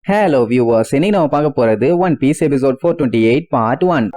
Hello viewers, இன்னைக்கு நம்ம பார்க்க போறது One Piece episode 428 part 1.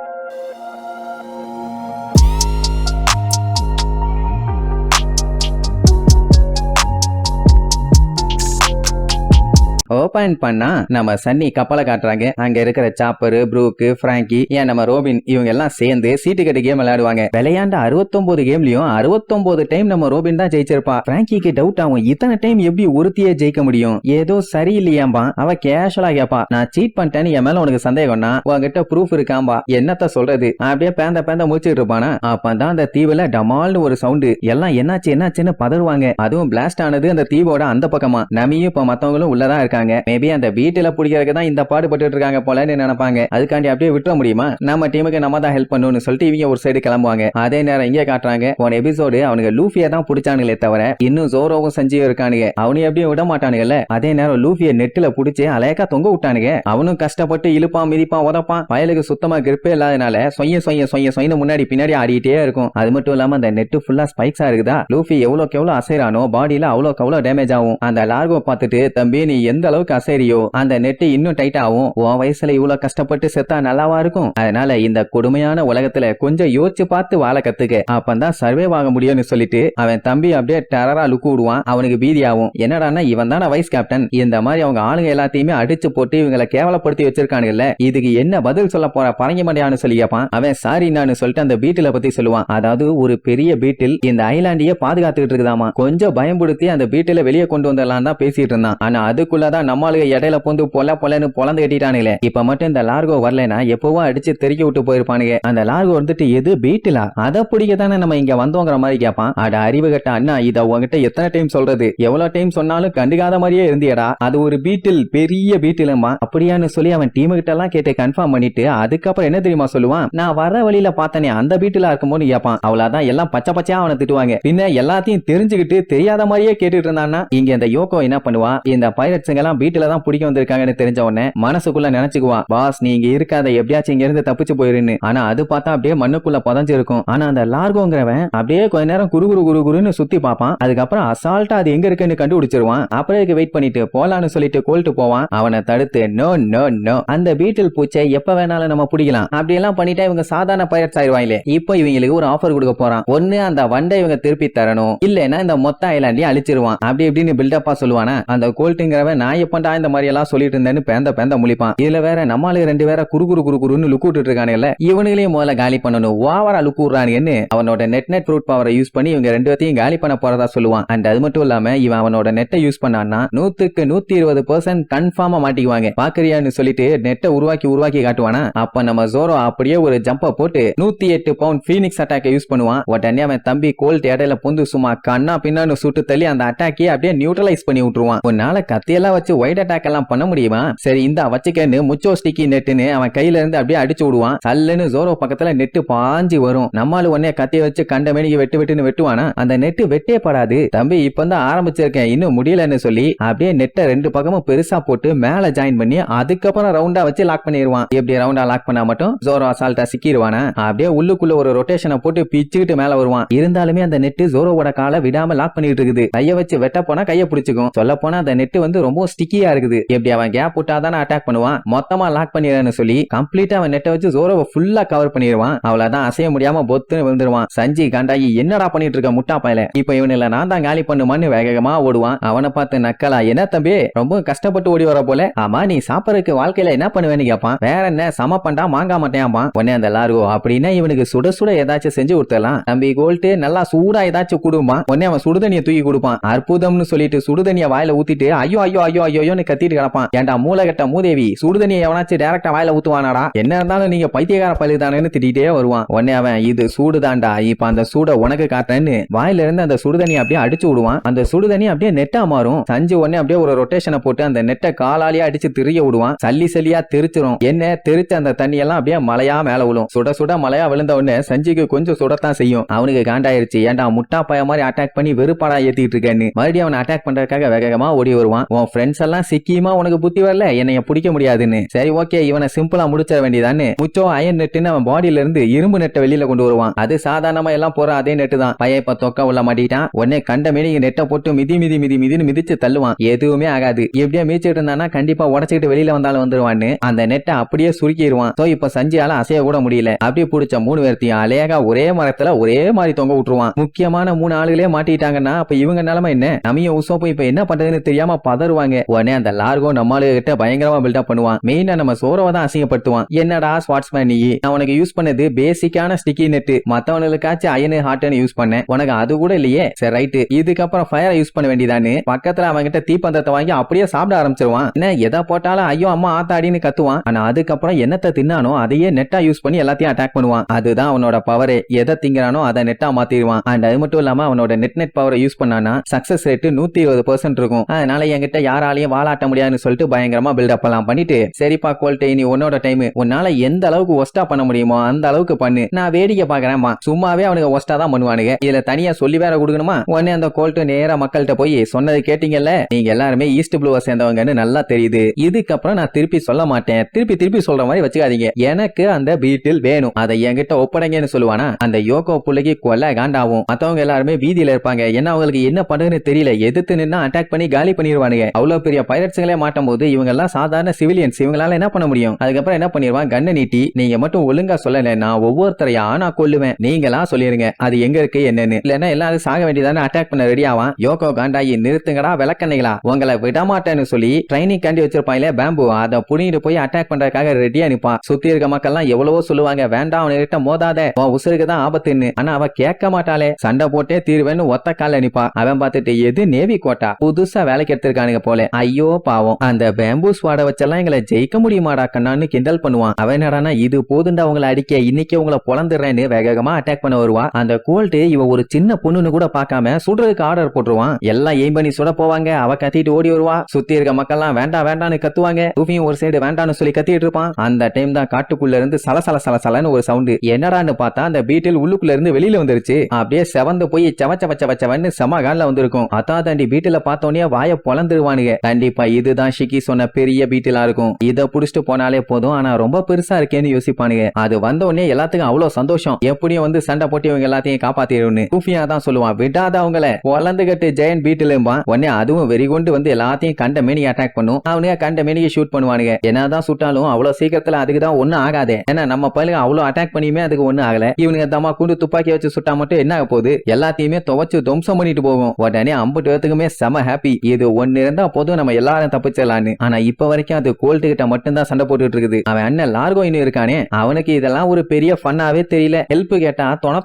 Open பண்ணா நம்ம சன்னி கப்பலை காட்டுறாங்க. அங்க இருக்கிற சாப்பர், ப்ரூக்கு, பிராங்கி, ஏன் நம்ம ரோபின் இவங்க எல்லாம் சேர்ந்து சீட்டு கட்டு கேம் விளையாடுவாங்க. விளையாண்ட 69 கேம்லயும் 69 டைம் நம்ம ரோபின் தான் ஜெயிச்சிருப்பா. பிராங்கிக்கு டவுட் ஆகும், இத்தனை டைம் எப்படி ஒருத்தியே ஜெயிக்க முடியும், ஏதோ சரியில்லையாம்பா. அவ கேஷுவலா கேப்பா, நான் சீட் பண்ணிட்டேன்னு என் மேல உனக்கு சந்தேகம்னா உங்ககிட்ட ப்ரூஃப் இருக்காம்பா, என்னத்த சொல்றது. அப்படியே பேந்த முடிச்சுட்டு இருப்பானா. அப்பதான் அந்த தீவுல டமால்னு ஒரு சவுண்டு. எல்லாம் என்னாச்சுன்னு பதறுவாங்க. அதுவும் பிளாஸ்ட் ஆனது அந்த தீவோட அந்த பக்கமா. நமியும் இப்ப மத்தவங்களும் உள்ளதான் இருக்காங்க. மேபி அந்த வீட்டுல பிடிக்கிறதுக்கு தான் இந்த பாடுபட்டு இருக்காங்க போலன்னு நினைப்பாங்க. அதுக்காண்டி அப்படியே விட்டுற முடியுமா? நம்ம டீமுக்கு நம்ம தான் ஹெல்ப் பண்ணணும்னு சொல்லிட்டு இவங்க ஒரு சைடு கிளம்புவாங்க. அதே நேரம் இங்கே காட்டுறாங்க, போன எபிசோடு அவனுக்கு லூஃபியை தான் பிடிச்சானுங்களே தவிர இன்னும் ஜோரோவும் சஞ்சீவ் இருக்கானுங்க. அவனு எப்படியும் விட மாட்டானுங்கல்ல. அதே நேரம் லூஃபியை நெட்டுல புடிச்சு அலையக்கா தொங்க விட்டானுங்க. அவனும் கஷ்டப்பட்டு இழுப்பான், மிதிப்பான், உதப்பான். வயலுக்கு சுத்தமா கிரிப்பே இல்லாதனால சொய்ய முன்னாடி பின்னாடி ஆடிட்டே இருக்கும். அது மட்டும் இல்லாம அந்த நெட்டு ஃபுல்லா ஸ்பைக்ஸா இருக்குதா. லூஃபி எவ்வளவுக்கு எவ்வளவு அசைறானோ பாடியில அவ்வளவு டேமேஜ் ஆகும். அந்த லார்கோ பார்த்துட்டு, தம்பி நீ எந்த அளவுக்கு அசைறியோ அந்த நெட் இன்னும் டைட் ஆகும். உன் வயசுல இவ்வளவு கஷ்டப்பட்டு செத்தா நல்லாவா இருக்கும். அதனால இந்த கொடுமையான உலகத்துல கொஞ்சம் யோசிச்சு பார்த்து வாழ கத்துக்க, அப்பதான் சர்வே ஆக முடியும்னு சொல்லிட்டு அவன் தம்பி அப்படியே டெரரா லுக்கு விடுவான். அவனுக்கு பீதி ஆகும். என்னடான்னா இவன் தானே வைஸ் கேப்டன், இந்த மாதிரி அவங்க ஆளுங்க எல்லாத்தையுமே அடிச்சு போட்டு இவங்களை கேவலப்படுத்தி வச்சிருக்கானுங்கல்ல, இதுக்கு என்ன பதில் சொல்ல போற பரங்கி மண்டையான்னு சொல்லி கேப்பான். அவன் சாரி நான் சொல்லிட்டு அந்த பீட்டில பத்தி சொல்லுவான். அதாவது ஒரு பெரிய பீட்டில் இந்த ஐலாண்டிய பாதுகாத்துக்கிட்டு இருக்குதாமா. கொஞ்சம் பயன்படுத்தி அந்த பீட்டில வெளியே கொண்டு வந்துடலாம் தான் பேசிட்டு இருந்தான். ஆனா அதுக்குள்ளதான் நம்மளுக்கு இடையில பொந்து பொலன்னு பொலந்து கட்டிட்டானுங்களே. இப்ப மட்டும் இந்த லார்கோ வரலனா எப்பவோ அடிச்சு தெறிக்க விட்டு போயிருப்பானுங்க. அந்த லார்கோ வந்துட்டு எது பீட்டிலா, அதை பிடிக்க தானே நம்ம இங்க வந்தோங்கிற மாதிரி கேட்பான். அட அறிவு கட்ட அண்ணா, இத உங்ககிட்ட எத்தனை டைம் சொல்றது, எவ்வளவு டைம் சொன்னாலும் கண்டுக்காத மாதிரியே இருந்தியடா. அது ஒரு பீட்டில், பெரிய பீட்டிலமா அப்படியான்னு சொல்லி அவன் டீமு கிட்ட எல்லாம் கேட்டு கன்ஃபார்ம் பண்ணிட்டு அதுக்கப்புறம் என்ன தெரியுமா சொல்லுவான், நான் வர வழியில பார்த்தனே அந்த பீட்டிலா இருக்கும்போது கேட்பான். அவ்வளவுதான், எல்லாம் பச்சையா அவனை திட்டுவாங்க. பின்ன எல்லாத்தையும் தெரிஞ்சுக்கிட்டு தெரியாத மாதிரியே கேட்டுட்டு இருந்தான்னா இங்க இந்த யோகோ என்ன பண்ணுவான், இந்த பைரட்ஸுங்க எல்லாம் பீட்டில தான் பிடிக்க வந்திருக்காங்கன்னு தெரிஞ்ச உடனே மனசுக்குள்ள நினைச்சுக்குவான், பாஸ் நீங்க இருக்காத எப்படியாச்சும் இங்க இருந்து தப்பிச்சு போயிருன்னு. ஆனா அது பார்த்தா அப்படியே மண்ணுக்குள்ள புதஞ்சு இருக்கும். ஆனா அந்த லார்கோங்கிறவன் அப்படியே கொஞ்ச நேரம் குறுகுறுன்னு சுத்தி பார்ப்பான். அதுக்கப்புறம் அசால்ட்டா அது எங்க இருக்குன்னு கண்டுபிடிச்சிருவான். அப்புறம் வெயிட் பண்ணிட்டு போலான்னு சொல்லிட்டு கோல்ட்டு போவான். அவனை தடுத்து நோ நோ நோ, அந்த பீட்டில் பூச்சை எப்ப வேணாலும் நம்ம பிடிக்கலாம், அப்படி எல்லாம் பண்ணிட்டா இவங்க சாதாரண பைரட்ஸ் ஆயிடுவாங்களே. இப்போ இவங்களுக்கு ஒரு ஆஃபர் கொடுக்க போறான். ஒண்ணு அந்த வண்டை இவங்க திருப்பி தரணும், இல்லன்னா இந்த மொத்த ஐலாண்டையும் அழிச்சிருவான். அப்படி இப்படின்னு பில்டப்பா சொல்லுவானா. அந்த கோல்ட்டுங்கிறவன் நான் எப்பண்டா இந்த மாதிரி எல்லாம் சொல்லிட்டு இருந்தேன்னு பேந்த முழிப்பான். இதுல வேற நம்மளுக்கு ரெண்டு பேரை குறுகுறுன்னு லுக்கு விட்டு இருக்கானுல்ல, இவனுங்களையும் முதல்ல காலி பண்ணணும். ஓவரா லுக்கு விடுறானுன்னு அவனோட நெட் ஃப்ரூட் பவரை யூஸ் பண்ணி இவங்க ரெண்டு பேத்தையும் காலி பண்ண போறதா சொல்லுவான். அண்ட் அது மட்டும் இல்லாம இவன் அவனோட நெட்டை யூஸ் பண்ணான்னா 100க்கு 120% கன்ஃபார்மா மாட்டிக்குவாங்க. பாக்குறியான்னு சொல்லிட்டு நெட்டை உருவாக்கி காட்டுவானா. அப்ப நம்ம ஜோரோ அப்படியே ஒரு ஜம்ப போட்டு 108 பவுண்ட் ஃபீனிக்ஸ் அட்டாக்கை யூஸ் பண்ணுவான். உடனே அவன் தம்பி கோல்ட் இடையில பொந்து சும்மா கண்ணா பின்னான்னு சுட்டு தள்ளி அந்த அட்டாக்கே அப்படியே நியூட்ரலைஸ் பண்ணி விட்டுருவான். உன்னால கத்தியெல்லாம் வச்சு ஒயிட் அட்டாக் எல்லாம் பண்ண முடியுமா, சரி இந்த வச்சுக்கன்னு முச்சோ ஸ்டிக்கி நெட்டுன்னு அவன் கையில இருந்து அப்படியே அடிச்சு விடுவான். சல்லுன்னு ஜோரோ பக்கத்துல நெட்டு பாஞ்சு வரும். நம்மால உடனே கத்திய வச்சு கண்ட மேனிக்கு வெட்டுன்னு வெட்டுவானா. அந்த நெட்டு வெட்டே படாது. தம்பி இப்பதான் ஆரம்பிச்சிருக்கேன் இன்னும் முடியலன்னு சொல்லி அப்படியே நெட்டை ரெண்டு பக்கமும் பெருசா போட்டு மேல ஜாயின் பண்ணி அதுக்கப்புறம் ரவுண்டா வச்சு லாக் பண்ணிடுவான். எப்படி ரவுண்டா லாக் பண்ணா மட்டும் ஜோரோ அசால்ட்டா சிக்கிடுவானா. அப்படியே உள்ளுக்குள்ள ஒரு ரொட்டேஷனை போட்டு பிச்சுக்கிட்டு மேல வருவான். இருந்தாலுமே அந்த நெட்டு ஜோரோவோட காலை விடாம லாக் பண்ணிட்டு இருக்குது. கைய வச்சு வெட்ட போனா கைய பிடிச்சுக்கும். சொல்ல போனா அந்த நெட்டு வந்து ரொம்ப ஸ்டிக்கியா இருக்குது. எப்படி அவன் கேப் விட்டாதானே அட்டாக் பண்ணுவான். மொத்தமா லாக் பண்ணிடுறேன்னு சொல்லி கம்ப்ளீட்டா அவன் நெட்டை வச்சு ஜோரோவை ஃபுல்லா கவர் பண்ணிடுவான். அவ்வளவுதான், அசைய முடியாம பொத்துன்னு விழுந்துருவான். சஞ்சி காண்டாகி என்னடா பண்ணிட்டு இருக்க முட்டா பயல, இப்ப இவனில நான் தான் காலி பண்ணுமான்னு வேகமா ஓடுவான். அவனை பார்த்து நக்கலா, என்ன தம்பி ரொம்ப கஷ்டப்பட்டு ஓடி வர போல, ஆமா நீ சாப்பிடறதுக்கு வாழ்க்கையில என்ன பண்ணுவேன்னு கேட்பான். வேற என்ன சம பண்ணா மாங்கா மாட்டேன்பான். உடனே அந்த லார்கோ அப்படின்னா இவனுக்கு சுட சுட ஏதாச்சும் செஞ்சு கொடுத்தலாம் தம்பி, கோல்ட்டு நல்லா சூடா ஏதாச்சும் கொடுமா. உடனே அவன் சுடுதண்ணியை தூக்கி கொடுப்பான். அற்புதம்னு சொல்லிட்டு சுடுதண்ணிய வாயில ஊத்திட்டு ஐயோ ஐயோ ஐயோ ஐயோன்னு கத்திட்டு கிடப்பான். ஏன்டா மூலகட்ட மூதேவி, சுடுதண்ணியை எவனாச்சும் டைரக்டா வாயில ஊத்துவானாடா, என்ன இருந்தாலும் நீங்க பைத்தியக்கார பழுதானு திட்டிட்டே வருவான். உடனே அவன் இது சூடுதான்டா, இப்ப அந்த சூட உனக்கு காட்டுறேன்னு வாயில இருந்து அந்த சுடுதண்ணி அப்படியே அடிச்சு விடுவான். அந்த சுடுதண்ணி அப்படியே நெட்டா மாறும். சஞ்சு உடனே அப்படியே ஒரு ரொட்டேஷனை போட்டு அந்த நெட்டை காலாலியா அடிச்சு திரிய விடுவான். சல்லியா தெரிச்சிரும். என்ன தெரிச்ச அந்த தண்ணி எல்லாம் அப்படியே மலையா மேல விழும். சுட சுட மலையா விழுந்த உடனே சஞ்சிக்கு கொஞ்சம் சுடத்தான் செய்யும். அவனுக்கு காண்டாயிருச்சு, ஏன்டா முட்டா பய மாதிரி அட்டாக் பண்ணி வெறுப்பாடா ஏத்திட்டு இருக்கேன்னு மறுபடியும் அவனை அட்டாக் பண்றதுக்காக வேகமா ஓடி வருவான். உன் ஃப்ரெண்ட்ஸ் எல்லாம் சிக்கியுமா உனக்கு புத்தி வரல என்னைய பிடிக்க முடியாதுன்னு. சரி ஓகே இவனை சிம்பிளா முடிச்ச வேண்டியதான்னு முச்சோ அயன் நெட்டுன்னு அவன் பாடியில இருந்து இரும்பு நெட்டை வெளியில கொண்டு வருவான். அது சாதாரணமா எல்லாம் போற அதே நெட்டு தான். பையன் இப்ப தொக்க உள்ள மாட்டிட்டான். உடனே கண்ட மேனி நெட்டை போட்டு மிதின்னு மிதிச்சு தள்ளுவான். எதுவுமே ஆகாது. எப்படியா மீச்சிட்டு இருந்தானா கண்டிப்பா உடச்சிட்டு வெளியில வந்தாலும் வந்துருவான்னு அந்த நெட்டை அப்படியே சுருக்கிடுவான். சோ இப்ப சஞ்சியால அசைய கூட முடியல. அப்படியே பிடிச்ச 3 பேர்த்தையும் அழகா ஒரே மரத்துல ஒரே மாதிரி தொங்க விட்டுருவான். முக்கியமான 3 ஆளுகளே மாட்டிட்டாங்கன்னா அப்ப இவங்க நிலைமை என்ன? நமியும் உசோப்பும் இப்ப என்ன பண்றதுன்னு தெரியாம பதறுவாங்க. உடனே அந்த லார்கோ நம்மளுக்கு கிட்ட பயங்கரமா பில்டப் பண்ணுவான். மெயினா நம்ம சோரோவை தான் அசிங்கப்படுத்துவான். என்னடா ஸ்வாட்ஸ்மேன் நீ உனக்கு யூஸ் பண்ணது பேசிக்கான ஸ்டிக்கி நெட், மத்தவனுக்காச்சும் அயனு ஹார்ட்னு யூஸ் பண்ண, உனக்கு அது கூட இல்லையே. சரி ரைட், இதுக்கப்புறம் ஃபயரை யூஸ் பண்ண வேண்டியதான்னு பக்கத்துல அவன்கிட்ட தீப்பந்தத்தை வாங்கி அப்படியே சாப்பிட ஆரம்பிச்சிருவான். என்ன எதை போட்டாலும் ஐயோ அம்மா ஆத்தாடின்னு கத்துவான். ஆனா அதுக்கப்புறம் என்னத்தை தின்னானோ அதையே நெட்டா யூஸ் பண்ணி எல்லாத்தையும் அட்டாக் பண்ணுவான். அதுதான் அவனோட பவரே. எதை திங்கிறானோ அதை நெட்டா மாத்திடுவான். அண்ட் அது மட்டும் இல்லாம அவனோட நெட் பவரை யூஸ் பண்ணானா சக்சஸ் ரேட் 120% இருக்கும். அதனால என்கிட்ட யாராலையும் வாலாட்ட முடியாதுன்னு சொல்லிட்டு பயங்கரமா பில்டப் எல்லாம் பண்ணிட்டு, சரிப்பா கோல்டே நீ உன்னோட டைம், உன்னால எந்த அளவுக்கு ஒஸ்டா பண்ண முடியுமோ அந்த அளவுக்கு பண்ணு, நான் வேடிக்கை பாக்குறேன்மா. சும்மாவே அவனுக்கு ஒஸ்டா தான் பண்ணுவானுங்க, இதுல தனியா சொல்லி வேற கொடுக்கணுமா? உடனே அந்த கோல்ட் நேரா மக்கள்கிட்ட போய் சொன்னது கேட்டீங்கல்ல, நீங்க எல்லாருமே ஈஸ்ட் ப்ளூவை சேர்ந்தவங்கன்னு நல்லா தெரியுது. இதுக்கப்புறம் நான் திருப்பி சொல்ல மாட்டேன், திருப்பி சொல்ற மாதிரி வச்சுக்காதீங்க. எனக்கு அந்த பீட்டில் வேணும், அதை என்கிட்ட ஒப்படைங்கன்னு சொல்லுவானா அந்த யோகோ புள்ளைக்கு கொல்ல காண்டாவும். மத்தவங்க எல்லாருமே வீதியில இருப்பாங்க. ஏன்னா அவங்களுக்கு என்ன பண்ணுன்னு தெரியல. எதிர்த்து நின்னா அட்டாக் பண்ணி காலி பண்ணிடுவானுங்க. அவ்வளவு பெரிய பைரட்ஸ்களே மாட்டும் போது இவங்க எல்லாம் சாதாரண சிவிலியன்ஸ், இவங்களால என்ன பண்ண முடியும்? அதுக்கப்புறம் என்ன பண்ணிடுவான், கண்ணை நீட்டி நீங்க மட்டும் ஒழுங்கா சொல்லல, நான் ஒவ்வொருத்தரையா நான் கொல்லுவேன், நீங்களா சொல்லிருங்க அது எங்க இருக்கு என்னன்னு, இல்லன்னா எல்லாரும் சாக வேண்டியதானே. அட்டாக் பண்ண ரெடி ஆவான். யோகோ காண்டாயி நிறுத்துங்கடா விளக்கண்ணைகளா, உங்களை விடமாட்டேன்னு சொல்லி ட்ரைனிங் காண்டி வச்சிருப்பாங்களே பேம்பு, அதை புடிங்கிட்டு போய் அட்டாக் பண்றதுக்காக ரெடியா நிப்பான். சுத்தி இருக்க மக்கள் எல்லாம் எவ்வளவோ சொல்லுவாங்க, வேண்டாம் அவனுக்கிட்ட மோதாத, உசுருக்கு தான் ஆபத்துன்னு. ஆனா அவ கேட்க மாட்டாளே, சண்டை போட்டே தீர்வேன்னு ஒத்த கால நிப்பா. அவன் பார்த்துட்டு எது நேவி கோட்டா, புதுசா வேலைக்கு எடுத்திருக்கானுங்க போல, ஐயோ பாவம், அந்த பேம்பு ஸ்வாட வச்செல்லாம் எங்களை ஜெயிக்க முடியுமாடா கண்ணான்னு கிண்டல் பண்ணுவான். அவன் என்னடானா இது போதுண்டா உங்களை அடிக்க, இன்னைக்கு உங்களை பொழந்துடுறேன்னு வேகமா அட்டாக் பண்ண வருவா. அந்த கோல்ட் இவ ஒரு சின்ன பொண்ணுன்னு கூட பார்க்காம சுடுறதுக்கு ஆர்டர் போட்டுருவான். எல்லாம் எய்ம் பண்ணி சுட போவாங்க. அவ கத்திட்டு ஓடி வருவா. சுத்தி இருக்க மக்கள் எல்லாம் வேண்டான்னு கத்துவாங்க. ரூபியும் ஒரு சைடு வேண்டான்னு சொல்லி கத்திட்டு இருப்பான். அந்த டைம் தான் காட்டுக்குள்ள இருந்து சலசலன்னு ஒரு சவுண்ட். என்னடான்னு பார்த்தா அந்த பீட்டில் உள்ளுக்குள்ள இருந்து வெளியில வந்துருச்சு. அப்படியே செவந்து போய் சவச்சவன்னு செமகால வந்திருக்கும். அதான் தாண்டி பீட்டில பார்த்தோன்னே வாய பொழந்துருவானுங்க. கண்டிப்பா இதுதான் ஷிக்கி சொன்ன பெரிய பீட்டிலா இருக்கும். இதை புடிச்சிட்டு போனாலே போதும், ஆனா ரொம்ப பெருசா இருக்கேன்னு யோசிப்பானுங்க. அது வந்த உடனே எல்லாத்துக்கும் அவ்வளவு சந்தோஷம். எப்படியும் வந்து சண்டை போட்டு இவங்க எல்லாத்தையும் காப்பாத்திடும்னு ரூபியா தான் சொல்லுவான். விடாத அவங்கள பொழந்துகட்டு ஜெயன் பீட்டிலும்பான். உடனே அதுவும் வெறி கொண்டு வந்து எல்லாத்தையும் கண்ட மேனிக்கு அட்டாக் பண்ணும். அவனுங்க கண்ட மேனிக்கு ஷூட் பண்ணுவானுங்க. என்னதான் சுட்டாலும் அவ்வளவு சீக்கிரத்துல அதுக்கு தான் ஒண்ணும் ஆகாது. ஏன்னா நம்ம பயிலுக்கு அவ்வளவு அட்டாக் பண்ணியுமே அதுக்கு ஒண்ணும் ஆகல. இவனுங்க தம்மா கூண்டு துப்பாக்கி வச்சு சுட்டா மட்டும் என்ன ஆக போகுது, எல்லாத்தையுமே துவச்சு துவம்சம் பண்ணிட்டு போகும். உடனே 50 பேத்துக்குமே செம ஹாப்பி. இது ஒன்னு இருந்தா போதும் நம்ம எல்லாரும் தப்பிச்சிடலான்னு. ஆனா இப்ப வரைக்கும் அது கோல்ட் கிட்ட மட்டும் தான் சண்டை போட்டுட்டு இருக்குது. அவன் அண்ணன் லார்கோ இன்னும் இருக்கானே, அவனுக்கு இதெல்லாம் ஒரு பெரிய ஃபன்னாவே தெரியல. ஹெல்ப் கேட்டா தொண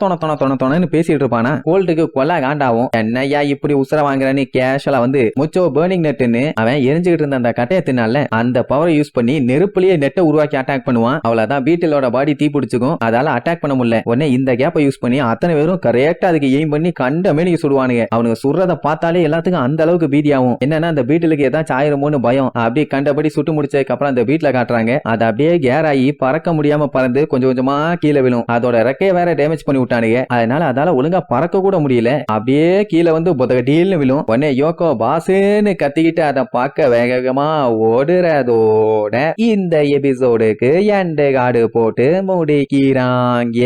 பேசிட்டு இருப்பானா. கோல்ட்டுக்கு கொல்ல காண்டாவும். என்னையா இப்படி உசுர வாங்குறன்னு கேஷுவலா வந்து முச்சோ பர்னிங் நெட்னு அவன் எரிஞ்சுக்கிட்டு இருந்த அந்த கட்டையை தின்னால அந்த பவரை யூஸ் பண்ணி நெருப்புலயே நெட்டை உருவாக்கி அட்டாக் பண்ணுவான். அவ்வளவுதான் பீட்டிலோட பாடி தீ பிடிச்சுக்கும். அதால அட்டாக் பண்ண முடியல. உடனே இந்த கேப்பை யூஸ் பண்ணி அத்தனை பேரும் கரெக்டா அதுக்கு எய்ம் பண்ணி கண்ட மேனிக்கு சுடுவானுங்க. அவனுக்கு சுடுறத பார்த்தாலே எல்லாத்துக்கும் அந்த அளவுக்கு பீதியாகும். என்னன்னா அந்த பீட்டிலுக்கு ஏதாச்சும் ஆயிருமோன்னு பயம். அப்படியே கண்டபடி சுட்டு முடிச்சதுக்கு அப்புறம் அந்த பீட்ல காட்டுறாங்க. அது அப்படியே கேர் ஆகி பறக்க முடியாம பறந்து கொஞ்சம் கொஞ்சமா கீழே விழும். அதோட ரெக்கையை வேற டேமேஜ் பண்ணி விட்டானுங்க. அதனால அதால ஒழுங்கா பறக்க கூட முடியல. அப்படியே கீழே வந்து புதகட்டீல்னு விழும். உடனே யோகோ பாசுன்னு கத்திக்கிட்டு அதை பார்க்க வேகமா ஓடுறதோட இந்த எபிசோடுக்கு எண்டு கார்டு போட்டு முடிக்கிறாங்க.